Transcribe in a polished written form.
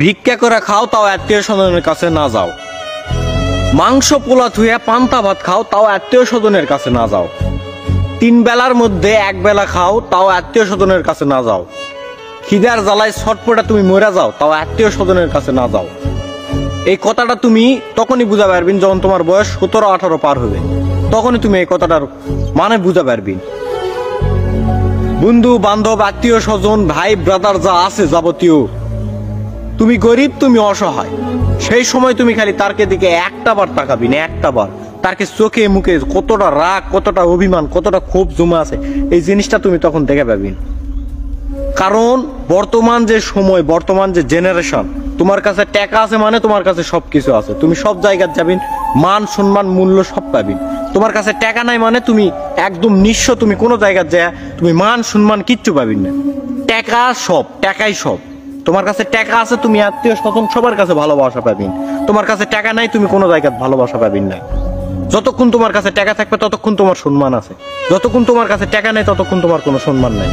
ভিক্ষা করে খাও তাও আত্মীয় স্বজনের কাছে না যাও। মাংস পোলা থুয়ে পান্তা ভাত খাও তাও আত্মীয় স্বজনের কাছে না যাও। 3 বেলার মধ্যে 1 বেলা খাও তাও আত্মীয় স্বজনের কাছে না যাও। খিদার জ্বালায় ছটপটা তুমি মরে যাও তাও আত্মীয় স্বজনের কাছে না যাও। এই কথাটা তুমি তখনই বুঝা পারবেন যখন তোমার বয়স 17-18 পার হবে, তখনই তুমি এই কথাটার মানে বুঝা পারবেন। বন্ধু বান্ধব আত্মীয় স্বজন ভাই ব্রাদার যা আছে যাবতীয়, তুমি গরিব তুমি অসহায়, সেই সময় তুমি খালি তারকে দিকে একটা বার তাকাবি না, একটা বার তারকে চোখে মুখে কতটা রাগ, কতটা অভিমান, কতটা ক্ষোভ জমা আছে এই জিনিসটা তুমি তখন দেখে পাবি। কারণ বর্তমান যে সময়, বর্তমান যে জেনারেশন, তোমার কাছে টাকা আছে মানে তোমার কাছে সবকিছু আছে, তুমি সব জায়গায় যাবেন, মান সম্মান মূল্য সব পাবি। তোমার কাছে টাকা নাই মানে তুমি একদম নিঃস্ব, তুমি কোনো জায়গায় যায় তুমি মান সম্মান কিচ্ছু পাবি না। টাকা সব, টাকাই সব। তোমার কাছে টাকা আছে তুমি আত্মীয় স্বজন সবার কাছে ভালোবাসা পাবি, তোমার কাছে টাকা নাই তুমি কোনো জায়গায় ভালোবাসা পাবি না। যতক্ষণ তোমার কাছে টাকা থাকবে ততক্ষণ তোমার সম্মান আছে, যতক্ষণ তোমার কাছে টাকা নাই ততক্ষণ তোমার কোনো সম্মান নাই।